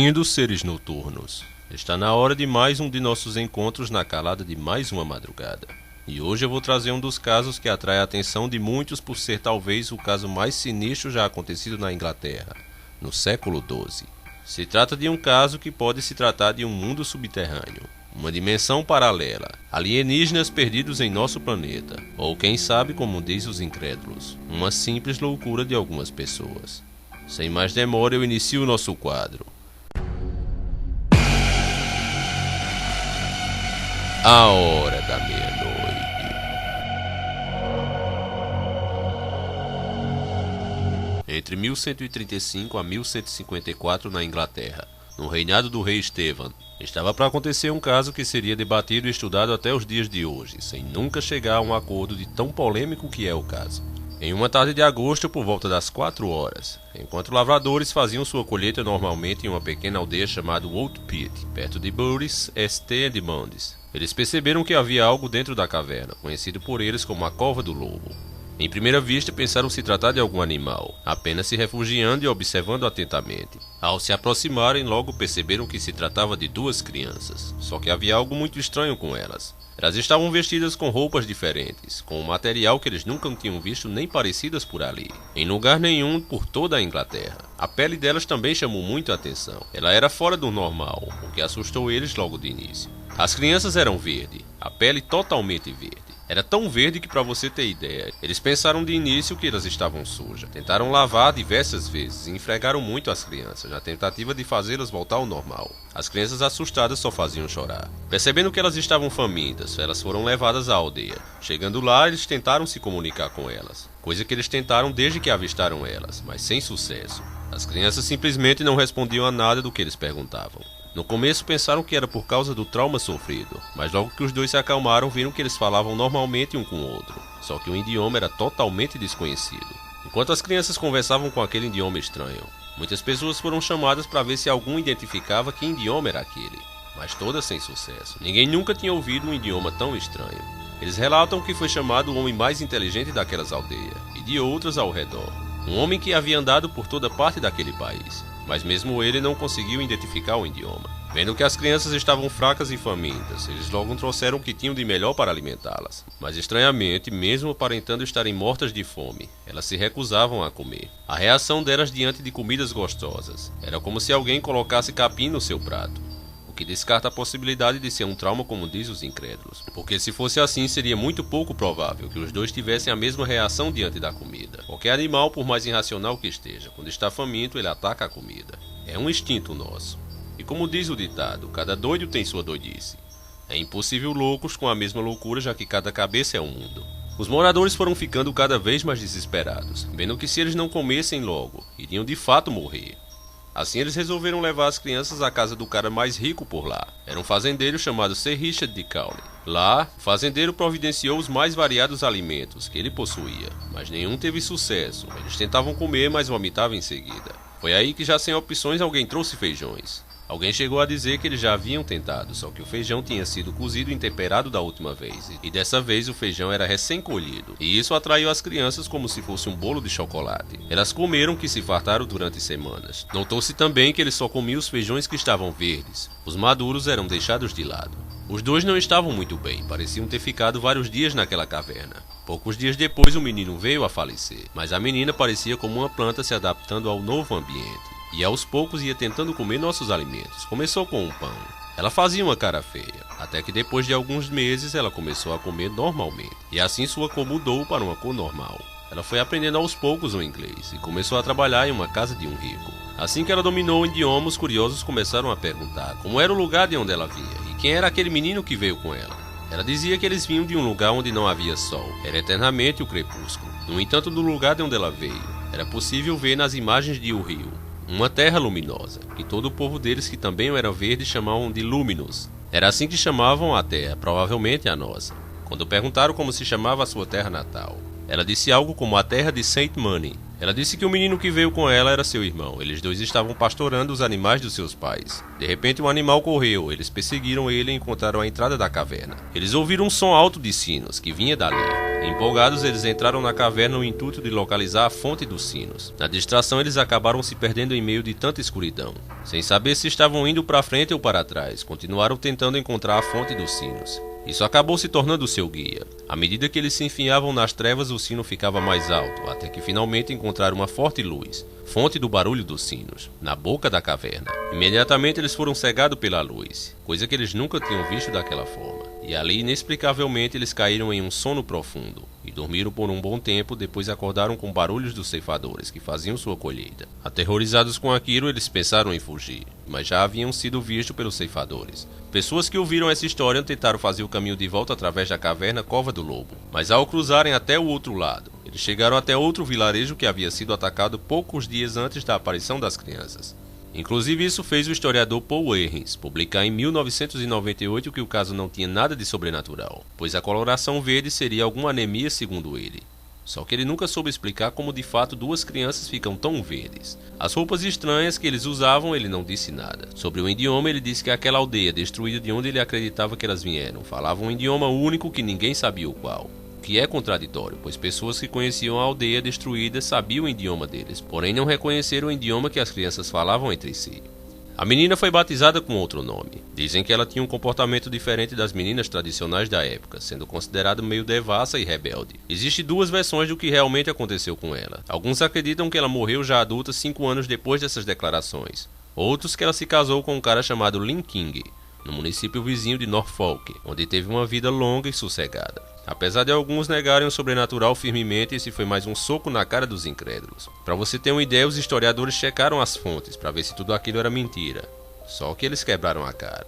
Bem-vindos, seres noturnos. Está na hora de mais um de nossos encontros na calada de mais uma madrugada. E hoje eu vou trazer um dos casos que atrai a atenção de muitos por ser talvez o caso mais sinistro já acontecido na Inglaterra, no século XII. Se trata de um caso que pode se tratar de um mundo subterrâneo, uma dimensão paralela, alienígenas perdidos em nosso planeta, ou quem sabe, como diz os incrédulos, uma simples loucura de algumas pessoas. Sem mais demora, eu inicio o nosso quadro. A Hora da Meia-Noite. Entre 1135 a 1154 na Inglaterra, no reinado do rei Estevão, estava para acontecer um caso que seria debatido e estudado até os dias de hoje, sem nunca chegar a um acordo de tão polêmico que é o caso. Em uma tarde de agosto, por volta das 4 horas, enquanto lavradores faziam sua colheita normalmente em uma pequena aldeia chamada Old Pit, perto de Bury St. Edmunds, eles perceberam que havia algo dentro da caverna, conhecido por eles como a Cova do Lobo. Em primeira vista, pensaram se tratar de algum animal, apenas se refugiando e observando atentamente. Ao se aproximarem, logo perceberam que se tratava de duas crianças, só que havia algo muito estranho com elas. Elas estavam vestidas com roupas diferentes, com um material que eles nunca tinham visto nem parecidas por ali, em lugar nenhum por toda a Inglaterra. A pele delas também chamou muito a atenção. Ela era fora do normal, o que assustou eles logo de início. As crianças eram verde, a pele totalmente verde. Era tão verde que, para você ter ideia, eles pensaram de início que elas estavam sujas. Tentaram lavar diversas vezes e esfregaram muito as crianças, na tentativa de fazê-las voltar ao normal. As crianças assustadas só faziam chorar. Percebendo que elas estavam famintas, elas foram levadas à aldeia. Chegando lá, eles tentaram se comunicar com elas, coisa que eles tentaram desde que avistaram elas, mas sem sucesso. As crianças simplesmente não respondiam a nada do que eles perguntavam. No começo pensaram que era por causa do trauma sofrido, mas logo que os dois se acalmaram viram que eles falavam normalmente um com o outro, só que o idioma era totalmente desconhecido. Enquanto as crianças conversavam com aquele idioma estranho, muitas pessoas foram chamadas para ver se algum identificava que idioma era aquele, mas todas sem sucesso. Ninguém nunca tinha ouvido um idioma tão estranho. Eles relatam que foi chamado o homem mais inteligente daquelas aldeias e de outras ao redor, um homem que havia andado por toda parte daquele país. Mas mesmo ele não conseguiu identificar o idioma. Vendo que as crianças estavam fracas e famintas, eles logo trouxeram o que tinham de melhor para alimentá-las. Mas estranhamente, mesmo aparentando estarem mortas de fome, elas se recusavam a comer. A reação delas diante de comidas gostosas era como se alguém colocasse capim no seu prato, o que descarta a possibilidade de ser um trauma, como diz os incrédulos, porque se fosse assim seria muito pouco provável que os dois tivessem a mesma reação diante da comida. Qualquer animal, por mais irracional que esteja, quando está faminto ele ataca a comida. É um instinto nosso. E como diz o ditado, cada doido tem sua doidice. É impossível loucos com a mesma loucura, já que cada cabeça é um mundo. Os moradores foram ficando cada vez mais desesperados, vendo que se eles não comessem logo, iriam de fato morrer. Assim eles resolveram levar as crianças à casa do cara mais rico por lá. Era um fazendeiro chamado Sir Richard de Cowley. Lá, o fazendeiro providenciou os mais variados alimentos que ele possuía, mas nenhum teve sucesso. Eles tentavam comer, mas vomitavam em seguida. Foi aí que, já sem opções, alguém trouxe feijões. Alguém chegou a dizer que eles já haviam tentado, só que o feijão tinha sido cozido e temperado da última vez, e dessa vez o feijão era recém-colhido, e isso atraiu as crianças como se fosse um bolo de chocolate. Elas comeram que se fartaram durante semanas. Notou-se também que eles só comiam os feijões que estavam verdes. Os maduros eram deixados de lado. Os dois não estavam muito bem, pareciam ter ficado vários dias naquela caverna. Poucos dias depois o menino veio a falecer, mas a menina parecia como uma planta se adaptando ao novo ambiente. E aos poucos ia tentando comer nossos alimentos. Começou com um pão. Ela fazia uma cara feia, até que depois de alguns meses ela começou a comer normalmente. E assim sua cor mudou para uma cor normal. Ela foi aprendendo aos poucos o inglês e começou a trabalhar em uma casa de um rico. Assim que ela dominou o idioma, os curiosos começaram a perguntar como era o lugar de onde ela vinha e quem era aquele menino que veio com ela. Ela dizia que eles vinham de um lugar onde não havia sol, era eternamente o crepúsculo. No entanto, do lugar de onde ela veio, era possível ver nas imagens de O Rio uma terra luminosa, que todo o povo deles, que também era verde, chamavam de Luminous. Era assim que chamavam a terra, provavelmente a nossa. Quando perguntaram como se chamava a sua terra natal, ela disse algo como a terra de Saint Money. Ela disse que o menino que veio com ela era seu irmão. Eles dois estavam pastorando os animais dos seus pais. De repente um animal correu, eles perseguiram ele e encontraram a entrada da caverna. Eles ouviram um som alto de sinos, que vinha dali. Empolgados, eles entraram na caverna no intuito de localizar a fonte dos sinos. Na distração, eles acabaram se perdendo em meio de tanta escuridão. Sem saber se estavam indo para frente ou para trás, continuaram tentando encontrar a fonte dos sinos. Isso acabou se tornando seu guia. À medida que eles se enfiavam nas trevas, o sino ficava mais alto, até que finalmente encontraram uma forte luz, fonte do barulho dos sinos, na boca da caverna. Imediatamente eles foram cegados pela luz, coisa que eles nunca tinham visto daquela forma. E ali, inexplicavelmente, eles caíram em um sono profundo e dormiram por um bom tempo, depois acordaram com barulhos dos ceifadores que faziam sua colheita. Aterrorizados com aquilo, eles pensaram em fugir, mas já haviam sido vistos pelos ceifadores. Pessoas que ouviram essa história tentaram fazer o caminho de volta através da caverna Cova do Lobo, mas ao cruzarem até o outro lado, eles chegaram até outro vilarejo que havia sido atacado poucos dias antes da aparição das crianças. Inclusive, isso fez o historiador Paul Ehrens publicar em 1998 que o caso não tinha nada de sobrenatural, pois a coloração verde seria alguma anemia segundo ele. Só que ele nunca soube explicar como de fato duas crianças ficam tão verdes. As roupas estranhas que eles usavam, ele não disse nada. Sobre o idioma, ele disse que aquela aldeia destruída de onde ele acreditava que elas vieram falava um idioma único que ninguém sabia o qual. Que é contraditório, pois pessoas que conheciam a aldeia destruída sabiam o idioma deles, porém não reconheceram o idioma que as crianças falavam entre si. A menina foi batizada com outro nome. Dizem que ela tinha um comportamento diferente das meninas tradicionais da época, sendo considerada meio devassa e rebelde. Existem duas versões do que realmente aconteceu com ela. Alguns acreditam que ela morreu já adulta 5 anos depois dessas declarações. Outros que ela se casou com um cara chamado Lin King, no município vizinho de Norfolk, onde teve uma vida longa e sossegada. Apesar de alguns negarem o sobrenatural firmemente, esse foi mais um soco na cara dos incrédulos. Para você ter uma ideia, os historiadores checaram as fontes para ver se tudo aquilo era mentira. Só que eles quebraram a cara,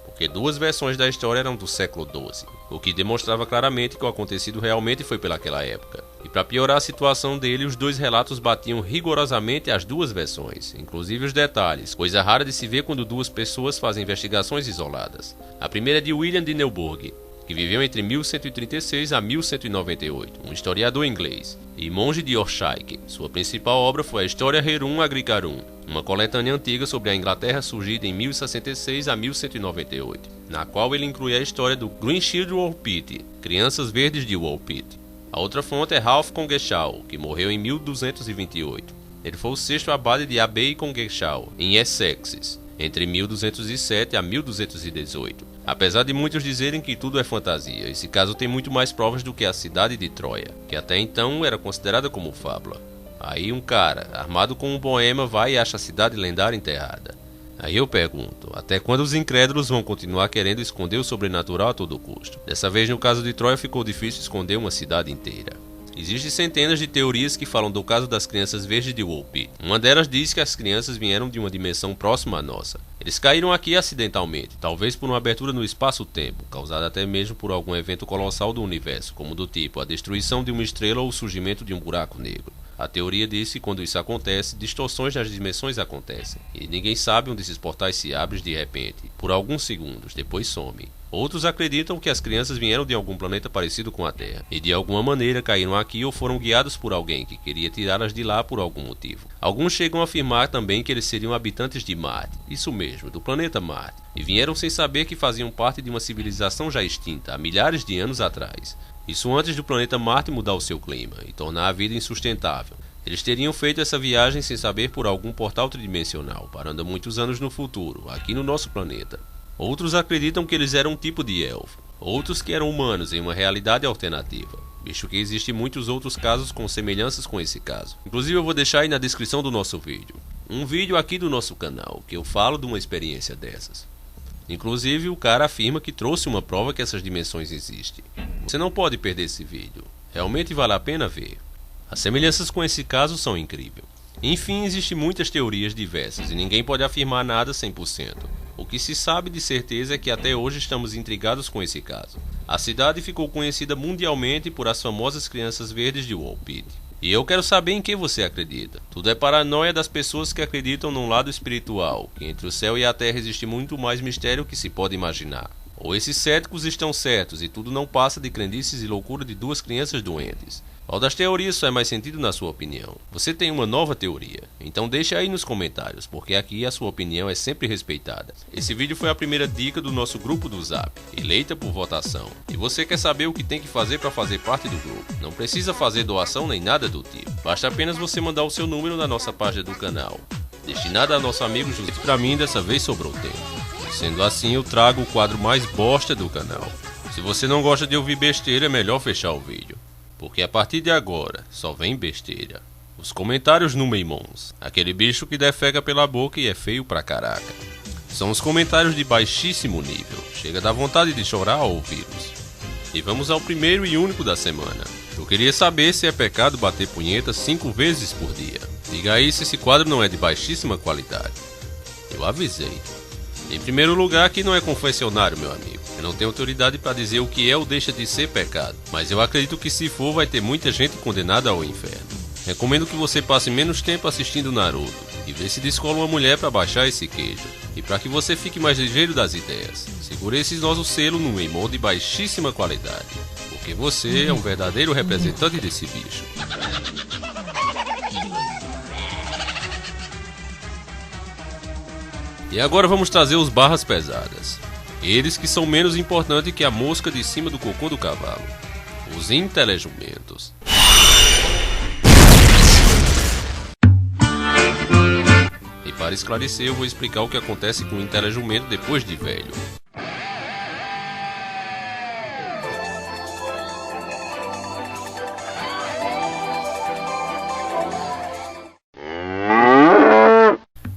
porque duas versões da história eram do século XII, o que demonstrava claramente que o acontecido realmente foi pelaquela época. E para piorar a situação dele, os dois relatos batiam rigorosamente as duas versões, inclusive os detalhes, coisa rara de se ver quando duas pessoas fazem investigações isoladas. A primeira é de William de Newburgh, que viveu entre 1136 a 1198, um historiador inglês, e monge de Yorkshire. Sua principal obra foi a História Rerum Agricarum, uma coletânea antiga sobre a Inglaterra surgida em 1066 a 1198, na qual ele inclui a história do Green Children of Pity, Crianças Verdes de Woolpit. A outra fonte é Ralph Coggeshall, que morreu em 1228. Ele foi o sexto abade de Abbey Coggeshall, em Essex, entre 1207 a 1218. Apesar de muitos dizerem que tudo é fantasia, esse caso tem muito mais provas do que a cidade de Troia, que até então era considerada como fábula. Aí um cara, armado com um poema, vai e acha a cidade lendária enterrada. Aí eu pergunto, até quando os incrédulos vão continuar querendo esconder o sobrenatural a todo custo? Dessa vez, no caso de Troia, ficou difícil esconder uma cidade inteira. Existem centenas de teorias que falam do caso das crianças verdes de Woolpit. Uma delas diz que as crianças vieram de uma dimensão próxima à nossa. Eles caíram aqui acidentalmente, talvez por uma abertura no espaço-tempo, causada até mesmo por algum evento colossal do universo, como do tipo a destruição de uma estrela ou o surgimento de um buraco negro. A teoria diz que quando isso acontece, distorções nas dimensões acontecem, e ninguém sabe onde esses portais se abrem de repente, por alguns segundos, depois somem. Outros acreditam que as crianças vieram de algum planeta parecido com a Terra, e de alguma maneira caíram aqui ou foram guiados por alguém que queria tirá-las de lá por algum motivo. Alguns chegam a afirmar também que eles seriam habitantes de Marte, isso mesmo, do planeta Marte, e vieram sem saber que faziam parte de uma civilização já extinta há milhares de anos atrás. Isso antes do planeta Marte mudar o seu clima e tornar a vida insustentável. Eles teriam feito essa viagem sem saber por algum portal tridimensional, parando muitos anos no futuro, aqui no nosso planeta. Outros acreditam que eles eram um tipo de elfo, outros que eram humanos em uma realidade alternativa, visto que existem muitos outros casos com semelhanças com esse caso. Inclusive eu vou deixar aí na descrição do nosso vídeo, um vídeo aqui do nosso canal, que eu falo de uma experiência dessas. Inclusive o cara afirma que trouxe uma prova que essas dimensões existem. Você não pode perder esse vídeo, realmente vale a pena ver. As semelhanças com esse caso são incríveis. Enfim, existem muitas teorias diversas e ninguém pode afirmar nada 100%. O que se sabe de certeza é que até hoje estamos intrigados com esse caso. A cidade ficou conhecida mundialmente por as famosas crianças verdes de Woolpit. E eu quero saber em que você acredita. Tudo é paranoia das pessoas que acreditam num lado espiritual, que entre o céu e a terra existe muito mais mistério que se pode imaginar. Ou esses céticos estão certos e tudo não passa de crendices e loucura de duas crianças doentes. Qual das teorias faz mais sentido na sua opinião? Você tem uma nova teoria? Então deixa aí nos comentários, porque aqui a sua opinião é sempre respeitada. Esse vídeo foi a primeira dica do nosso grupo do Zap, eleita por votação. E você quer saber o que tem que fazer para fazer parte do grupo? Não precisa fazer doação nem nada do tipo. Basta apenas você mandar o seu número na nossa página do canal, destinada ao nosso amigo José. Para mim dessa vez sobrou tempo. Sendo assim, eu trago o quadro mais bosta do canal. Se você não gosta de ouvir besteira, é melhor fechar o vídeo, porque a partir de agora só vem besteira. Os comentários no Meimons, aquele bicho que defeca pela boca e é feio pra caraca. São os comentários de baixíssimo nível, chega a dar vontade de chorar ao ouvi-los. E vamos ao primeiro e único da semana. Eu queria saber se é pecado bater punheta 5 vezes por dia. Diga aí se esse quadro não é de baixíssima qualidade. Eu avisei. Em primeiro lugar, aqui não é confessionário, meu amigo. Eu não tenho autoridade para dizer o que é ou deixa de ser pecado, mas eu acredito que se for, vai ter muita gente condenada ao inferno. Recomendo que você passe menos tempo assistindo Naruto e vê se descola uma mulher para baixar esse queijo. E para que você fique mais ligeiro das ideias, segure esse nosso selo no Meimon de baixíssima qualidade, porque você é um verdadeiro representante desse bicho. E agora vamos trazer os barras pesadas. Eles que são menos importantes que a mosca de cima do cocô do cavalo. Os intelejumentos. E para esclarecer, eu vou explicar o que acontece com o intelejumento depois de velho.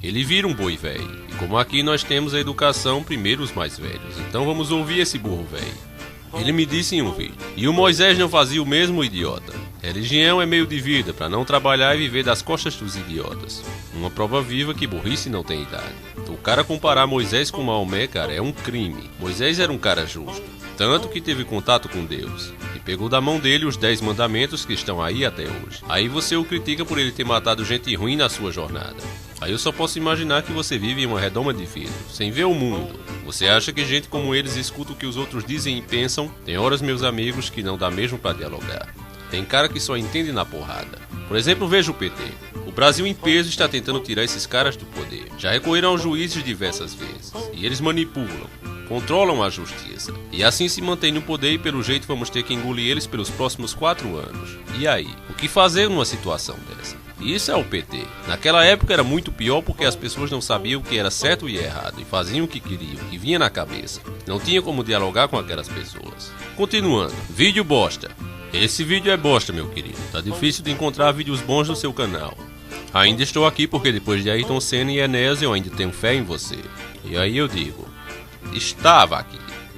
Ele vira um boi velho. E como aqui nós temos a educação, primeiro os mais velhos. Então vamos ouvir esse burro velho. Ele me disse em um vídeo: e o Moisés não fazia o mesmo, idiota? Religião é meio de vida, para não trabalhar e viver das costas dos idiotas. Uma prova viva que burrice não tem idade. O cara comparar Moisés com Maomé, cara, é um crime. Moisés era um cara justo, tanto que teve contato com Deus e pegou da mão dele os 10 mandamentos que estão aí até hoje. Aí você o critica por ele ter matado gente ruim na sua jornada. Aí eu só posso imaginar que você vive em uma redoma de vidro, sem ver o mundo. Você acha que gente como eles escuta o que os outros dizem e pensam? Tem horas, meus amigos, que não dá mesmo pra dialogar. Tem cara que só entende na porrada. Por exemplo, veja o PT. O Brasil em peso está tentando tirar esses caras do poder. Já recorreram aos juízes diversas vezes. E eles manipulam, controlam a justiça. E assim se mantém no poder e pelo jeito vamos ter que engolir eles pelos próximos 4 anos. E aí? O que fazer numa situação dessa? Isso é o PT. Naquela época era muito pior porque as pessoas não sabiam o que era certo e errado e faziam o que queriam, o que vinha na cabeça. Não tinha como dialogar com aquelas pessoas. Continuando. Vídeo bosta. Esse vídeo é bosta, meu querido. Tá difícil de encontrar vídeos bons no seu canal. Ainda estou aqui porque depois de Ayrton Senna e Enéas eu ainda tenho fé em você. E aí eu digo: estava aqui.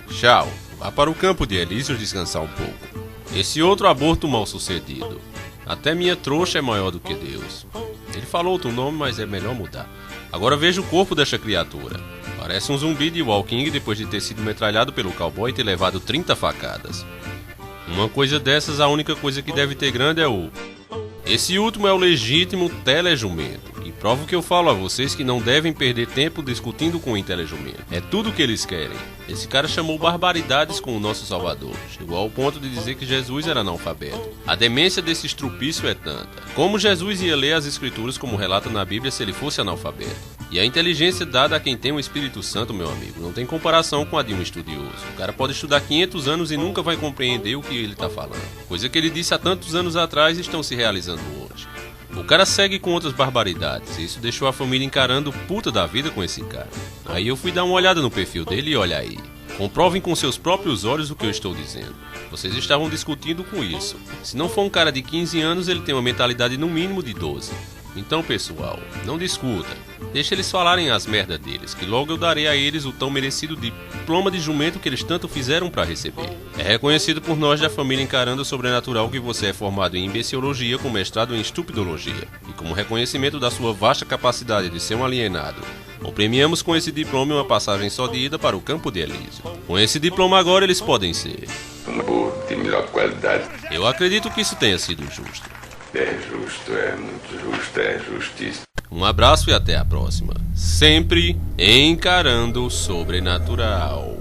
Tchau. Vá para o campo de Elíseos descansar um pouco. Esse outro aborto mal sucedido. Até minha trouxa é maior do que Deus. Ele falou outro nome, mas é melhor mudar. Agora veja o corpo desta criatura. Parece um zumbi de Walking depois de ter sido metralhado pelo cowboy e ter levado 30 facadas. Uma coisa dessas, a única coisa que deve ter grande é o... Esse último é o legítimo telejumento. E provo que eu falo a vocês que não devem perder tempo discutindo com o intelejumento. É tudo o que eles querem. Esse cara chamou barbaridades com o nosso Salvador. Chegou ao ponto de dizer que Jesus era analfabeto. A demência desse estrupício é tanta. Como Jesus ia ler as escrituras como relata na Bíblia se ele fosse analfabeto? E a inteligência dada a quem tem o Espírito Santo, meu amigo, não tem comparação com a de um estudioso. O cara pode estudar 500 anos e nunca vai compreender o que ele está falando. Coisa que ele disse há tantos anos atrás e estão se realizando hoje. O cara segue com outras barbaridades e isso deixou a família encarando puta da vida com esse cara. Aí eu fui dar uma olhada no perfil dele e olha aí. Comprovem com seus próprios olhos o que eu estou dizendo. Vocês estavam discutindo com isso. Se não for um cara de 15 anos, ele tem uma mentalidade no mínimo de 12. Então, pessoal, não discuta. Deixa eles falarem as merdas deles, que logo eu darei a eles o tão merecido diploma de jumento que eles tanto fizeram para receber. É reconhecido por nós da família encarando o sobrenatural que você é formado em imbecilologia com mestrado em estupidologia. E como reconhecimento da sua vasta capacidade de ser um alienado, o premiamos com esse diploma uma passagem só de ida para o campo de Elísio. Com esse diploma agora eles podem ser... de melhor qualidade. Eu acredito que isso tenha sido justo. É justo, é muito justo, é justiça. Um abraço e até a próxima. Sempre encarando o sobrenatural.